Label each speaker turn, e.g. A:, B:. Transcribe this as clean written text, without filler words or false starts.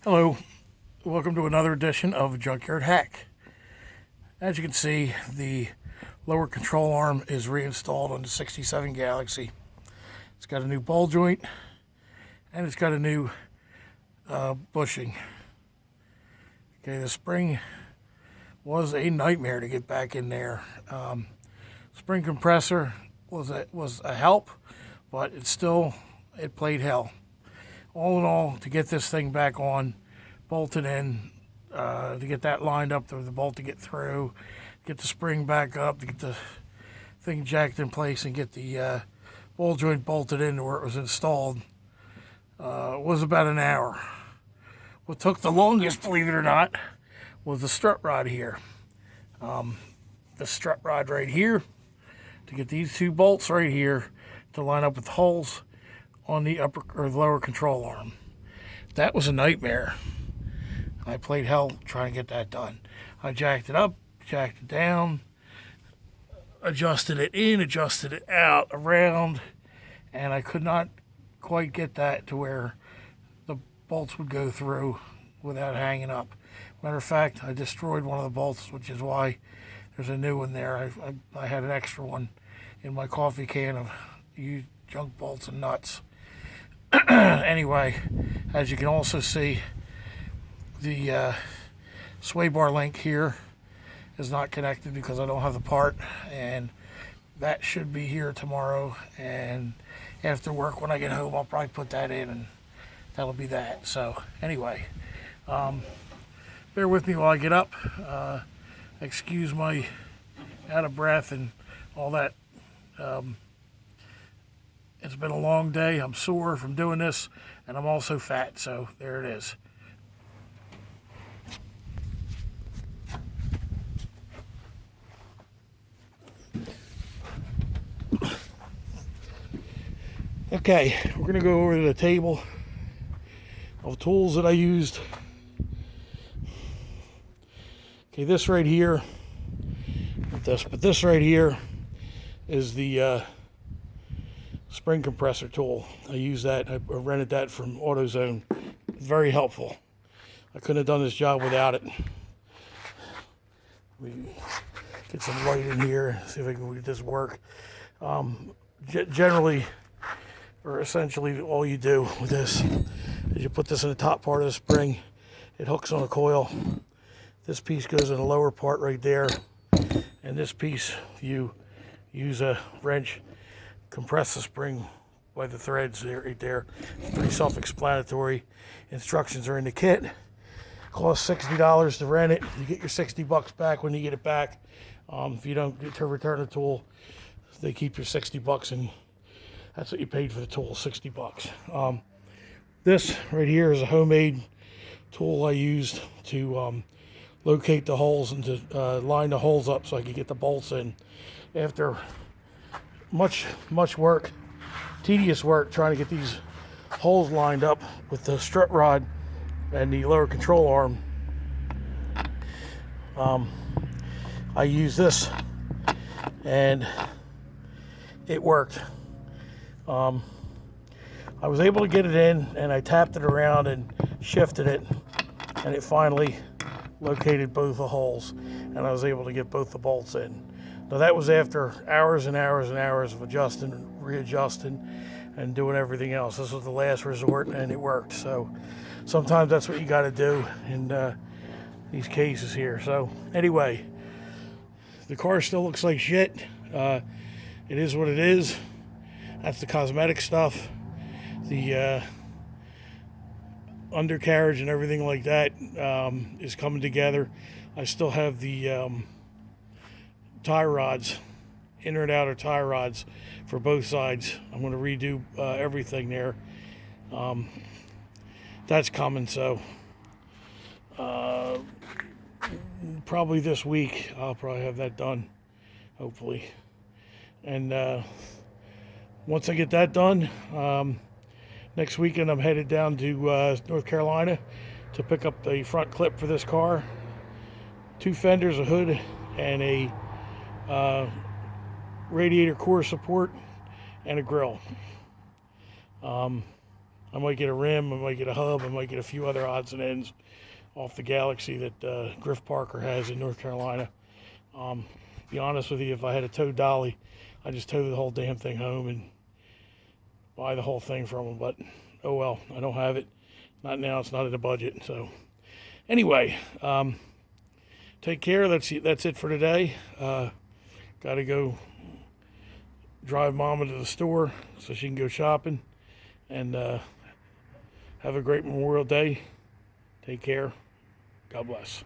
A: Hello, welcome to another edition of Junkyard Hack. As you can see, the lower control arm is reinstalled on the 67 Galaxie. It's got a new ball joint and it's got a new bushing. Okay, the spring was a nightmare to get back in there. Spring compressor was a help, but it played hell. All in all, to get this thing back on, bolted in, to get that lined up for the bolt to get through, get the spring back up, to get the thing jacked in place and get the ball joint bolted in where it was installed, was about an hour. What took the longest, believe it or not, was the strut rod here. The strut rod right here, to get these two bolts right here to line up with holes on the upper or the lower control arm. That was a nightmare. I played hell trying to get that done. I jacked it up, jacked it down, adjusted it in, adjusted it out, around, and I could not quite get that to where the bolts would go through without hanging up. Matter of fact, I destroyed one of the bolts, which is why there's a new one there. I had an extra one in my coffee can of used junk bolts and nuts. Anyway, as you can also see, the sway bar link here is not connected because I don't have the part, and that should be here tomorrow, and after work when I get home I'll probably put that in and that'll be that. So anyway, bear with me while I get up. Excuse my out of breath and all that. It's been a long day. I'm sore from doing this, and I'm also fat, so there it is. Okay, we're going to go over to the table of tools that I used. Okay, this right here, this right here is the spring compressor tool. I use that. I rented that from AutoZone. Very helpful. I couldn't have done this job without it. Let me get some light in here, see if I can make this work. Generally, or essentially, all you do with this is you put this in the top part of the spring. It hooks on a coil. This piece goes in the lower part right there, and this piece you use a wrench, compress the spring by the threads there, right there. Pretty self-explanatory. Instructions are in the kit. Costs $60 to rent it. You get your $60 back when you get it back. If you don't get to return the tool, they keep your $60, and that's what you paid for the tool, $60. This right here is a homemade tool I used to locate the holes and to line the holes up so I could get the bolts in. After much work, tedious work, trying to get these holes lined up with the strut rod and the lower control arm, I used this and it worked. I was able to get it in, and I tapped it around and shifted it, and it finally located both the holes, and I was able to get both the bolts in. Now that was after hours and hours and hours of adjusting and readjusting and doing everything else. This was the last resort, and it worked. So sometimes that's what you got to do in these cases here. So anyway, the car still looks like shit. It is what it is. That's the cosmetic stuff. The undercarriage and everything like that is coming together. I still have the tie rods, inner and outer tie rods for both sides. I'm going to redo everything there. That's coming, so probably this week I'll probably have that done, hopefully. And once I get that done, next weekend I'm headed down to North Carolina to pick up the front clip for this car, 2 fenders, a hood, and a radiator core support, and a grill. I'm I might get a rim, I might get a hub, I might get a few other odds and ends off the Galaxie that Griff Parker has in North Carolina. Be honest with you, if I had a tow dolly, I'd just tow the whole damn thing home and buy the whole thing from them. But oh well, I don't have it. Not now. It's not in the budget. So anyway, take care. That's it for today. Got to go drive Mama to the store so she can go shopping. And have a great Memorial Day. Take care. God bless.